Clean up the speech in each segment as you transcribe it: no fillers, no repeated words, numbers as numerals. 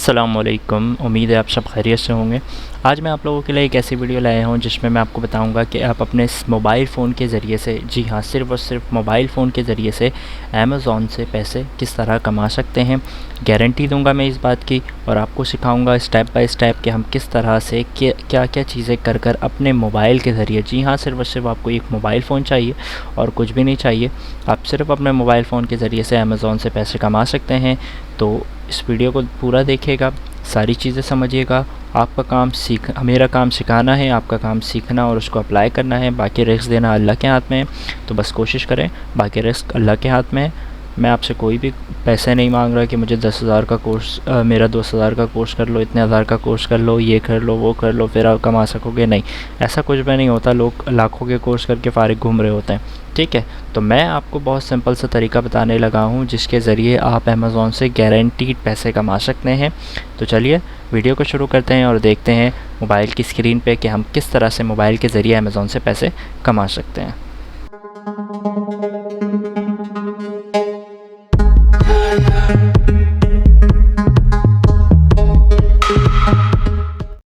अस्सलामुअलैकुम। उम्मीद है आप सब खैरियत से होंगे। आज मैं आप लोगों के लिए एक ऐसी वीडियो लाया हूं जिसमें मैं आपको बताऊंगा कि आप अपने मोबाइल फ़ोन के ज़रिए से, जी हाँ, सिर्फ़ और सिर्फ मोबाइल फ़ोन के ज़रिए से अमेज़ॉन से पैसे किस तरह कमा सकते हैं। गारंटी दूंगा मैं इस बात की, और आपको सिखाऊंगा स्टेप बाय स्टेप कि हम किस तरह से क्या क्या चीज़ें कर कर अपने मोबाइल के ज़रिए, जी हाँ, सिर्फ़ और सिर्फ आपको एक मोबाइल फ़ोन चाहिए और कुछ भी नहीं चाहिए। आप सिर्फ अपने मोबाइल फ़ोन के ज़रिए से अमेज़ॉन से पैसे कमा सकते हैं। तो इस वीडियो को पूरा देखिएगा, सारी चीज़ें समझिएगा। आपका काम मेरा काम सिखाना है, आपका काम सीखना और उसको अप्लाई करना है। बाकी रिस्क देना अल्लाह के हाथ में है, तो बस कोशिश करें। बाकी रिस्क अल्लाह के हाथ में है। मैं आपसे कोई भी पैसे नहीं मांग रहा कि मुझे 10,000 का कोर्स, मेरा 10,000 का कोर्स कर लो, इतने हज़ार का कोर्स कर लो, ये कर लो, वो कर लो, फिर आप कमा सकोगे। नहीं, ऐसा कुछ भी नहीं होता। लोग लाखों के कोर्स करके फ़ारिग घूम रहे होते हैं। ठीक है, तो मैं आपको बहुत सिंपल सा तरीका बताने लगा हूँ जिसके ज़रिए आप अमेज़ॉन से गारंटीड पैसे कमा सकते हैं। तो चलिए वीडियो को शुरू करते हैं और देखते हैं मोबाइल की स्क्रीन पे कि हम किस तरह से मोबाइल के ज़रिए अमेज़ॉन से पैसे कमा सकते हैं।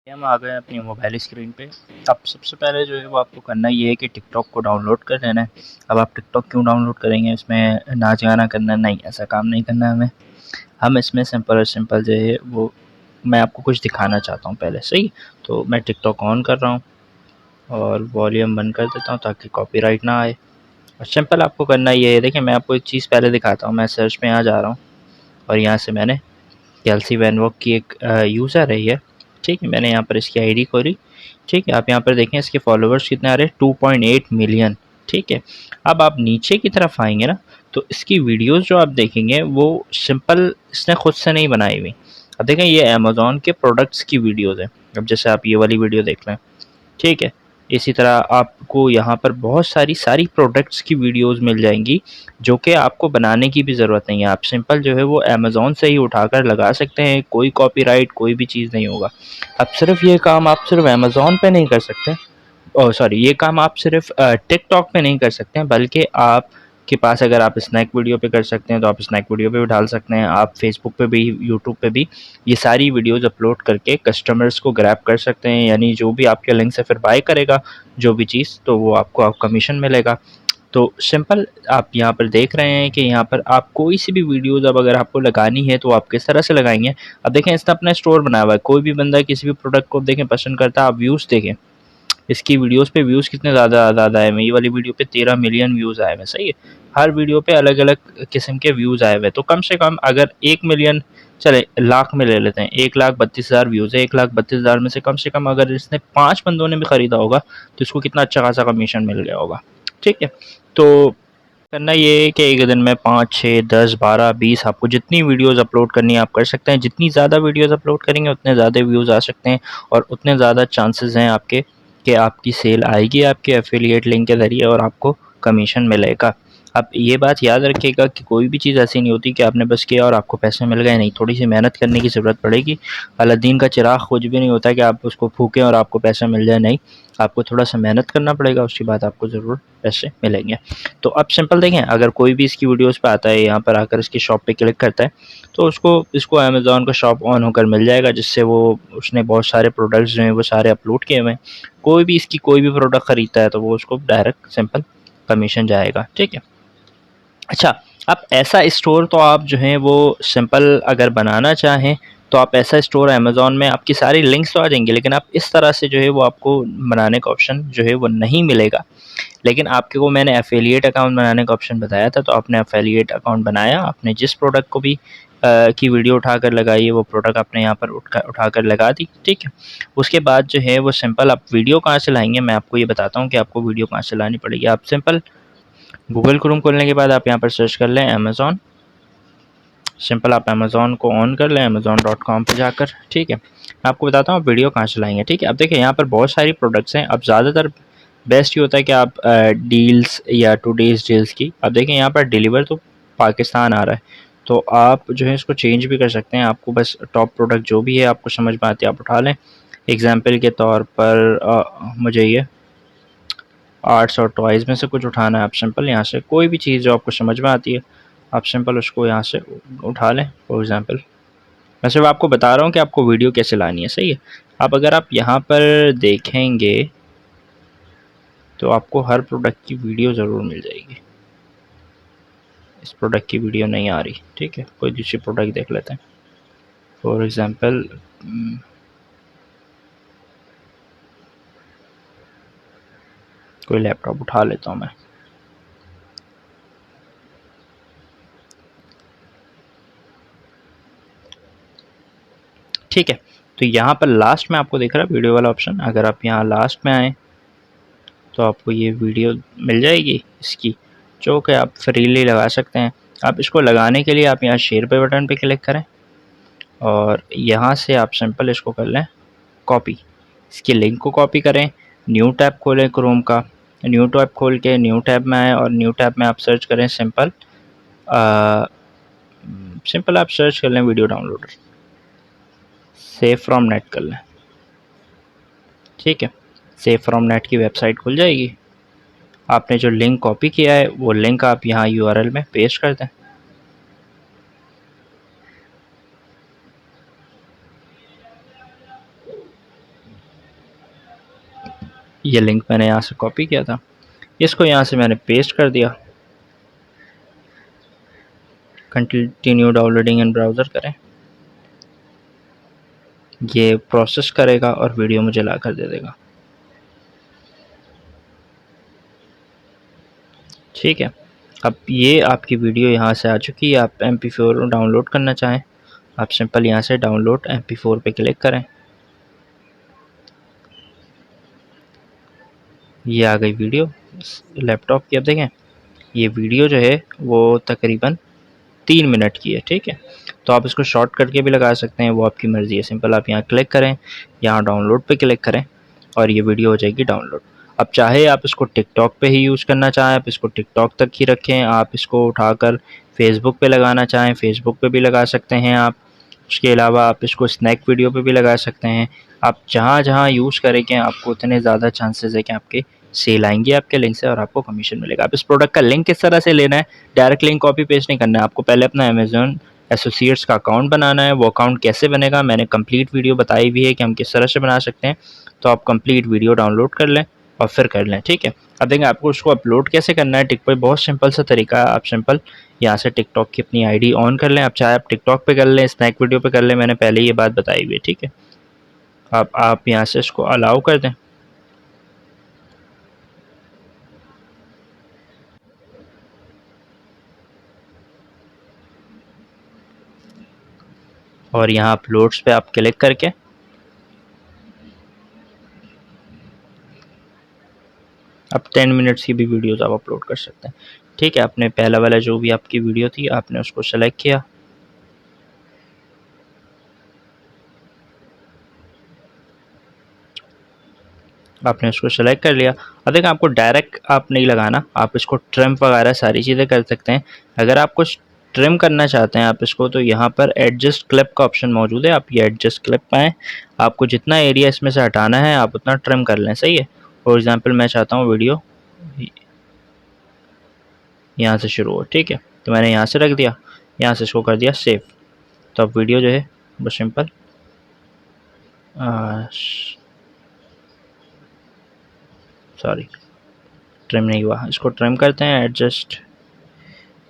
हम आ गए अपनी मोबाइल स्क्रीन पे। अब सबसे पहले जो है वो आपको करना ये है कि टिकटॉक को डाउनलोड कर लेना है। अब आप टिकटॉक क्यों डाउनलोड करेंगे? इसमें नाच गाना करना नहीं, ऐसा काम नहीं करना हमें। हम इसमें सिंपल और सिंपल जो है वो मैं आपको कुछ दिखाना चाहता हूँ पहले। सही, तो मैं टिकटॉक ऑन कर रहा हूँ और वॉल्यूम बंद कर देता हूँ ताकि कॉपीराइट ना आए। और सिंपल आपको करना ये है, देखिए मैं आपको एक चीज़ पहले दिखाता हूँ। मैं सर्च में यहाँ जा रहा हूँ और यहाँ से मैंने कैल्सी वैनवॉक की एक यूज़र है ये। ठीक है, मैंने यहाँ पर इसकी आईडी खोली। ठीक है, आप यहाँ पर देखें इसके फॉलोअर्स कितने आ रहे हैं, 2.8 मिलियन। ठीक है, अब आप नीचे की तरफ आएंगे ना, तो इसकी वीडियोस जो आप देखेंगे वो सिंपल इसने खुद से नहीं बनाई हुई। अब देखें ये अमेज़ॉन के प्रोडक्ट्स की वीडियोस है। अब जैसे आप ये वाली वीडियो देख लें, ठीक है, इसी तरह आपको यहाँ पर बहुत सारी प्रोडक्ट्स की वीडियोस मिल जाएंगी जो कि आपको बनाने की भी ज़रूरत नहीं है। आप सिंपल जो है वो अमेज़ॉन से ही उठाकर लगा सकते हैं। कोई कॉपीराइट कोई भी चीज़ नहीं होगा। अब सिर्फ ये काम आप सिर्फ अमेज़ॉन पे नहीं कर सकते, ओह सॉरी, ये काम आप सिर्फ टिकटॉक पे नहीं कर सकते हैं, बल्कि आप के पास अगर आप स्नैक वीडियो पे कर सकते हैं तो आप स्नैक वीडियो पे भी डाल सकते हैं। आप फेसबुक पे भी, यूट्यूब पे भी ये सारी वीडियोज़ अपलोड करके कस्टमर्स को ग्रैब कर सकते हैं। यानी जो भी आपके लिंक से फिर बाय करेगा जो भी चीज़, तो वो आपको आप कमीशन मिलेगा। तो सिंपल आप यहाँ पर देख रहे हैं कि यहाँ पर आप कोई सी भी वीडियोज़ अब अगर आपको लगानी है तो आप किस तरह से लगाएंगे। अब देखें इसने अपना स्टोर बनाया हुआ है। कोई भी बंदा किसी भी प्रोडक्ट को देखें पसंद करता है। आप व्यूज़ देखें, इसकी वीडियोस पे व्यूज़ कितने ज़्यादा आए हुए हैं। ये वाली वीडियो पे 13 मिलियन व्यूज़ आए हुए हैं। सही है, हर वीडियो पे अलग अलग किस्म के व्यूज़ आए हुए हैं। तो कम से कम अगर 1 मिलियन, चले लाख में ले लेते हैं, 1,32,000 व्यूज़ है। 1,32,000 में से कम अगर इसने 5 बंदों ने भी ख़रीदा होगा तो इसको कितना अच्छा खासा कमीशन मिल गया होगा। ठीक है, तो करना ये है कि एक दिन में 5, 6, 10, 12, 20 आपको जितनी वीडियोस अपलोड करनी है आप कर सकते हैं। जितनी ज़्यादा वीडियोस अपलोड करेंगे उतने ज़्यादा व्यूज़ आ सकते हैं और उतने ज़्यादा चांसेस हैं आपके कि आपकी सेल आएगी आपके एफिलिएट लिंक के ज़रिए और आपको कमीशन मिलेगा। अब ये बात याद रखिएगा कि कोई भी चीज़ ऐसी नहीं होती कि आपने बस किया और आपको पैसे मिल गए। नहीं, थोड़ी सी मेहनत करने की ज़रूरत पड़ेगी। अलादीन का चिराग कुछ भी नहीं होता कि आप उसको फूकें और आपको पैसा मिल जाए। नहीं, आपको थोड़ा सा मेहनत करना पड़ेगा, उसके बाद आपको ज़रूर पैसे मिलेंगे। तो अब सिंपल देखें, अगर कोई भी इसकी वीडियोस पे आता है, यहाँ पर आकर इसकी शॉप पे क्लिक करता है, तो इसको अमेज़ॉन का शॉप ऑन होकर मिल जाएगा, जिससे वो उसने बहुत सारे प्रोडक्ट्स जो हैं वो सारे अपलोड किए हुए हैं। कोई भी इसकी कोई भी प्रोडक्ट ख़रीदता है तो वो उसको डायरेक्ट सिंपल कमीशन जाएगा। ठीक है, अच्छा, अब ऐसा स्टोर तो आप जो है वो सिंपल अगर बनाना चाहें तो आप ऐसा स्टोर अमेज़ॉन में आपकी सारी लिंक्स तो आ जाएंगी, लेकिन आप इस तरह से जो है वो आपको बनाने का ऑप्शन जो है वो नहीं मिलेगा। लेकिन आपके को मैंने एफिलिएट अकाउंट बनाने का ऑप्शन बताया था, तो आपने एफिलिएट अकाउंट बनाया, आपने जिस प्रोडक्ट को भी की वीडियो उठाकर लगाई है वो प्रोडक्ट आपने यहाँ पर उठाकर लगा दी। ठीक है, उसके बाद जो है वो सिंपल आप वीडियो कहाँ से लाएंगे, मैं आपको ये बताता हूँ कि आपको वीडियो कहाँ से लानी पड़ेगी। आप सिंपल गूगल क्रोम खोलने के बाद आप यहाँ पर सर्च कर लें अमेज़ॉन। सिंपल आप अमेज़ॉन को ऑन कर लें amazon.com पर जाकर। ठीक है, मैं आपको बताता हूँ आप वीडियो कहाँ से लाएंगे। ठीक है, अब देखिए यहाँ पर बहुत सारी प्रोडक्ट्स हैं। अब ज़्यादातर बेस्ट ये होता है कि आप डील्स या टुडेज़ डील्स की, अब देखें यहाँ पर डिलीवर तो पाकिस्तान आ रहा है, तो आप जो है इसको चेंज भी कर सकते हैं। आपको बस टॉप प्रोडक्ट जो भी है आपको समझ में आती है आप उठा लें। एग्जाम्पल के तौर पर मुझे ये आर्ट्स और टॉयज़ में से कुछ उठाना है। आप सिंपल यहाँ से कोई भी चीज़ जो आपको समझ में आती है आप सिंपल उसको यहाँ से उठा लें। फॉर एग्ज़ाम्पल मैं सिर्फ आपको बता रहा हूँ कि आपको वीडियो कैसे लानी है, सही है। अब अगर आप यहाँ पर देखेंगे तो आपको हर प्रोडक्ट की वीडियो ज़रूर मिल जाएगी। इस प्रोडक्ट की वीडियो नहीं आ रही, ठीक है, कोई दूसरी प्रोडक्ट देख लेते हैं। फॉर एग्ज़ाम्पल कोई लैपटॉप उठा लेता हूँ मैं। ठीक है, तो यहाँ पर लास्ट में आपको दिख रहा है वीडियो वाला ऑप्शन। अगर आप यहाँ लास्ट में आए तो आपको ये वीडियो मिल जाएगी इसकी, जो कि आप फ्रीली लगा सकते हैं। आप इसको लगाने के लिए आप यहाँ शेयर पे बटन पे क्लिक करें और यहाँ से आप सिंपल इसको कर लें कॉपी। इसकी लिंक को कॉपी करें, न्यू टैब खोलें क्रोम का, न्यू टैब खोल के न्यू टैब में आए और न्यू टैब में आप सर्च करें सिंपल आप सर्च कर लें video downloader, save from net कर लें। ठीक है, सेव फ्रॉम नेट की वेबसाइट खुल जाएगी। आपने जो लिंक कॉपी किया है वो लिंक आप यहाँ यूआरएल में पेस्ट कर दें। ये लिंक मैंने यहाँ से कॉपी किया था, इसको यहाँ से मैंने पेस्ट कर दिया। कंटिन्यू डाउनलोडिंग इन ब्राउज़र करें, ये प्रोसेस करेगा और वीडियो मुझे ला कर दे देगा। ठीक है, अब ये आपकी वीडियो यहाँ से आ चुकी है। आप MP4 डाउनलोड करना चाहें, आप सिंपल यहाँ से डाउनलोड MP4 पे क्लिक करें। ये आ गई वीडियो लैपटॉप की। अब देखें ये वीडियो जो है वो तकरीबन 3 मिनट की है। ठीक है, तो आप इसको शॉर्ट करके भी लगा सकते हैं, वो आपकी मर्ज़ी है। सिंपल आप यहाँ क्लिक करें, यहाँ डाउनलोड पे क्लिक करें और ये वीडियो हो जाएगी डाउनलोड। अब चाहे आप इसको टिकटॉक पे ही यूज़ करना चाहें, आप इसको टिकटॉक तक ही रखें। आप इसको उठाकर फेसबुक पे लगाना चाहें, फेसबुक पे भी लगा सकते हैं आप। उसके अलावा आप इसको स्नैक वीडियो पे भी लगा सकते हैं। आप जहाँ जहाँ यूज़ करेंगे आपको उतने ज़्यादा चांसेस है कि आपके सेल आएंगे आपके लिंक से और आपको कमीशन मिलेगा। आप इस प्रोडक्ट का लिंक किस तरह से लेना है, डायरेक्ट लिंक कॉपी पेस्ट नहीं करना है आपको। पहले अपना अमेज़न एसोसिएट्स का अकाउंट बनाना है। वो अकाउंट कैसे बनेगा मैंने कंप्लीट वीडियो बताई हुई है कि हम किस तरह से बना सकते हैं। तो आप कंप्लीट वीडियो डाउनलोड कर लें और फिर कर लें। ठीक है, अब देखें आपको उसको अपलोड कैसे करना है। टिकटॉक बहुत सिंपल सा तरीका है। आप सिंपल यहाँ से टिकटॉक की अपनी आईडी ऑन कर लें। आप चाहे आप टिकटॉक पे कर लें, स्नैक वीडियो पे कर लें, मैंने पहले ये बात बताई हुई है। ठीक है, आप यहाँ से इसको अलाउ कर दें। और यहाँ अपलोड्स पे आप क्लिक करके अब 10 मिनट्स की भी वीडियोस आप अपलोड कर सकते हैं। ठीक है, आपने पहला वाला जो भी आपकी वीडियो थी आपने उसको सेलेक्ट किया, आपने उसको सेलेक्ट कर लिया। अब देखिए आपको डायरेक्ट आप नहीं लगाना, आप इसको ट्रिम वगैरह सारी चीज़ें कर सकते हैं। अगर आप कुछ ट्रिम करना चाहते हैं आप इसको, तो यहाँ पर एडजस्ट क्लिप का ऑप्शन मौजूद है। आप ये एडजस्ट क्लिप पाएँ, आपको जितना एरिया इसमें से हटाना है आप उतना ट्रिम कर लें। सही है, फॉर एग्ज़ाम्पल मैं चाहता हूँ वीडियो यहाँ से शुरू हो। ठीक है, तो मैंने यहाँ से रख दिया, यहाँ से इसको कर दिया सेव। तो अब वीडियो जो है बस सिंपल सॉरी ट्रिम नहीं हुआ, इसको ट्रिम करते हैं। एडजस्ट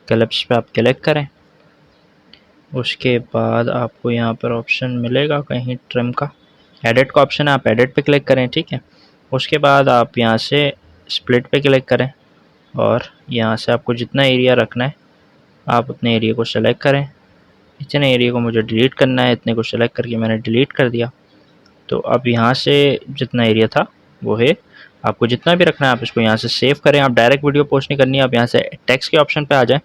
क्लिप्स पे आप क्लिक करें, उसके बाद आपको यहाँ पर ऑप्शन मिलेगा कहीं ट्रिम का, एडिट का ऑप्शन है, आप एडिट पे क्लिक करें। ठीक है, उसके बाद आप यहाँ से स्प्लिट पे क्लिक करें और यहाँ से आपको जितना एरिया रखना है आप उतने एरिया को सेलेक्ट करें। इतने एरिया को मुझे डिलीट करना है, इतने को सेलेक्ट करके मैंने डिलीट कर दिया। तो अब यहाँ से जितना एरिया था वो है, आपको जितना भी रखना है आप इसको यहाँ से सेव करें। आप डायरेक्ट वीडियो पोस्ट नहीं करनी है, आप यहाँ से टेक्स्ट के ऑप्शन पे आ जाएं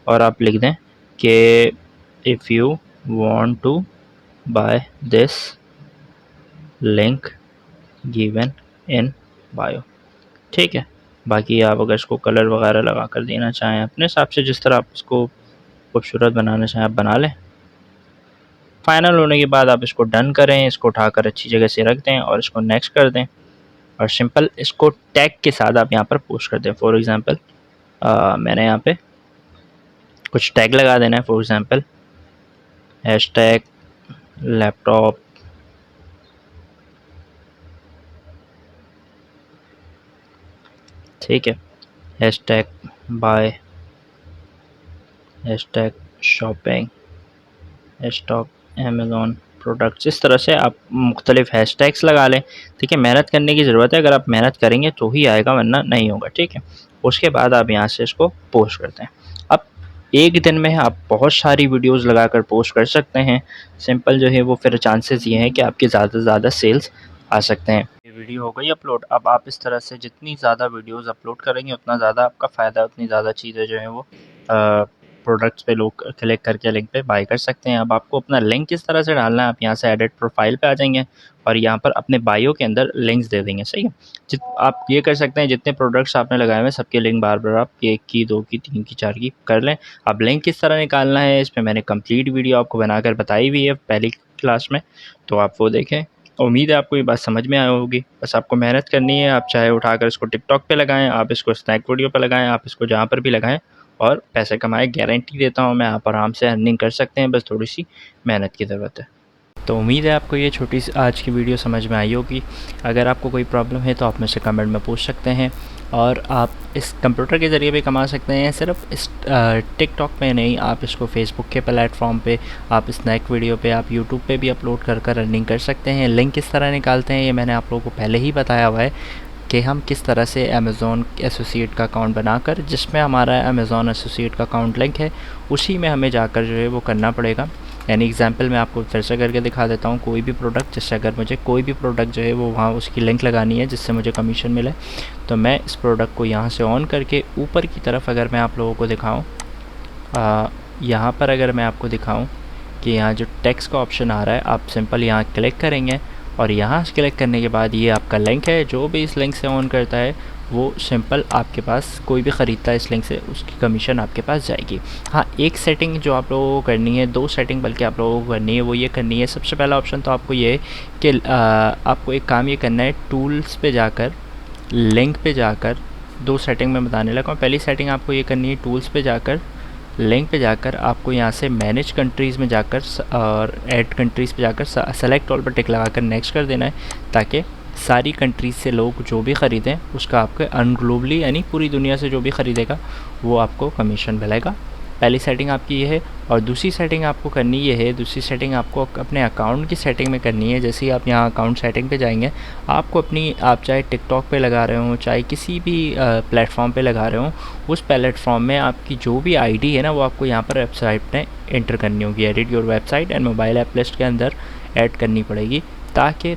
और आप लिख दें कि if you want to buy this link given in bio. ठीक है, बाकी आप अगर इसको कलर वगैरह लगा कर देना चाहें अपने हिसाब से, जिस तरह आप इसको खूबसूरत बनाना चाहें आप बना लें। फाइनल होने के बाद आप इसको डन करें, इसको उठाकर अच्छी जगह से रख दें और इसको नेक्स्ट कर दें और सिंपल इसको टैग के साथ आप यहाँ पर पोस्ट कर दें। फॉर एग्ज़ाम्पल मैंने यहाँ पे कुछ टैग लगा देना है, फॉर एग्ज़ाम्पल हैशटैग लैपटॉप, ठीक है, hashtag buy, hashtag shopping, hashtag Amazon products. इस तरह से आप मुख्तलिफ हैशटैग्स लगा लें, ठीक है। मेहनत करने की ज़रूरत है, अगर आप मेहनत करेंगे तो ही आएगा, वरना नहीं होगा, ठीक है। उसके बाद आप यहाँ से इसको पोस्ट करते हैं। अब एक दिन में आप बहुत सारी वीडियोस लगाकर पोस्ट कर सकते हैं। सिंपल जो है वो फिर चांसेस ये हैं कि आपके ज़्यादा से ज़्यादा सेल्स आ सकते हैं। ये वीडियो हो गई अपलोड। अब आप इस तरह से जितनी ज़्यादा वीडियोस अपलोड करेंगे उतना ज़्यादा आपका फ़ायदा, उतनी ज़्यादा चीज़ें जो हैं वो प्रोडक्ट्स पे लोग क्लिक करके लिंक पे बाय कर सकते हैं। अब आपको अपना लिंक किस तरह से डालना है, आप यहाँ से एडिट प्रोफाइल पे आ जाएंगे और यहाँ पर अपने बायो के अंदर लिंक्स दे देंगे, सही है। आप ये कर सकते हैं, जितने प्रोडक्ट्स आपने लगाए हुए हैं सबके लिंक बार बार आप 1 की, 2 की, 3 की, 4 की कर लें। अब लिंक किस तरह निकालना है इस पर मैंने कंप्लीट वीडियो आपको बनाकर बताई हुई है पहली क्लास में, तो आप वो देखें। उम्मीद है आपको ये बात समझ में आई होगी। बस आपको मेहनत करनी है। आप चाहे उठाकर इसको टिकटॉक पे लगाएं, आप इसको स्नैक वीडियो पे लगाएं, आप इसको जहाँ पर भी लगाएं और पैसे कमाएं। गारंटी देता हूँ मैं, आप आराम से अर्निंग कर सकते हैं, बस थोड़ी सी मेहनत की ज़रूरत है। तो उम्मीद है आपको ये छोटी सी आज की वीडियो समझ में आई होगी। अगर आपको कोई प्रॉब्लम है तो आप मुझसे कमेंट में पूछ सकते हैं। और आप इस कंप्यूटर के ज़रिए भी कमा सकते हैं, सिर्फ इस टिकटॉक पे नहीं, आप इसको फेसबुक के प्लेटफॉर्म पे, आप स्नैक वीडियो पे, आप यूट्यूब पे भी अपलोड कर कर अर्निंग कर सकते हैं। लिंक किस तरह निकालते हैं ये मैंने आप लोगों को पहले ही बताया हुआ है कि हम किस तरह से अमेज़ॉन एसोसिएट का अकाउंट बनाकर, जिसमें हमारा अमेज़ॉन एसोसिएट का अकाउंट लिंक है, उसी में हमें जाकर जो है वो करना पड़ेगा। यानी एग्जांपल मैं आपको फिर से करके दिखा देता हूँ। कोई भी प्रोडक्ट, जिससे अगर मुझे कोई भी प्रोडक्ट जो है वो वहाँ उसकी लिंक लगानी है जिससे मुझे कमीशन मिले, तो मैं इस प्रोडक्ट को यहाँ से ऑन करके ऊपर की तरफ अगर मैं आप लोगों को दिखाऊँ, यहाँ पर अगर मैं आपको दिखाऊँ कि यहाँ जो टेक्स्ट का ऑप्शन आ रहा है, आप सिंपल यहाँ क्लिक करेंगे और यहाँ से क्लिक करने के बाद ये आपका लिंक है। जो भी इस लिंक से ऑन करता है वो सिंपल आपके पास, कोई भी ख़रीदता है इस लिंक से, उसकी कमीशन आपके पास जाएगी। हाँ, एक सेटिंग जो आप लोगों को करनी है, 2 सेटिंग बल्कि आप लोगों को करनी है, वो ये करनी है। सबसे पहला ऑप्शन तो आपको ये है कि आपको एक काम ये करना है, टूल्स पे जाकर, लिंक पे जाकर, 2 सेटिंग मैं बताने लगा हूँ। पहली सेटिंग आपको ये करनी है, टूल्स पे जाकर, लिंक पे जाकर आपको यहाँ से मैनेज कंट्रीज़ में जाकर और ऐड कंट्रीज़ पे जाकर सेलेक्ट ऑल पर टिक लगाकर नेक्स्ट कर देना है, ताकि सारी कंट्रीज़ से लोग जो भी ख़रीदें उसका आपके ग्लोबली, यानी पूरी दुनिया से जो भी ख़रीदेगा वो आपको कमीशन मिलेगा। पहली सेटिंग आपकी ये है। और दूसरी सेटिंग आपको करनी ये है, दूसरी सेटिंग आपको अपने अकाउंट की सेटिंग में करनी है। जैसे ही आप यहाँ अकाउंट सेटिंग पे जाएंगे, आपको अपनी, आप चाहे टिकटॉक पे लगा रहे हो, चाहे किसी भी प्लेटफॉर्म पे लगा रहे हो, उस प्लेटफॉर्म में आपकी जो भी आईडी है ना, वो आपको यहाँ पर वेबसाइट में एंटर करनी होगी। Edit your website and mobile app list के अंदर ऐड करनी पड़ेगी, ताकि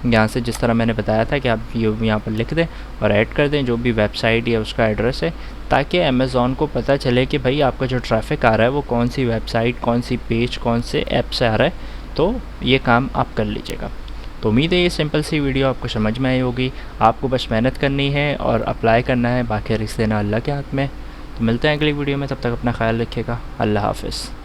यहाँ से जिस तरह मैंने बताया था कि आप ये यहाँ पर लिख दें और ऐड कर दें जो भी वेबसाइट या उसका एड्रेस है, ताकि अमेज़ॉन को पता चले कि भाई आपका जो ट्रैफ़िक आ रहा है वो कौन सी वेबसाइट, कौन सी पेज, कौन से ऐप से आ रहा है। तो ये काम आप कर लीजिएगा। तो उम्मीद है ये सिंपल सी वीडियो आपको समझ में आई होगी। आपको बस मेहनत करनी है और अप्लाई करना है, बाकी रिस्क देना अल्लाह के हाथ में। तो मिलते हैं अगली वीडियो में, तब तक अपना ख्याल रखिएगा। अल्लाह हाफ़िज़।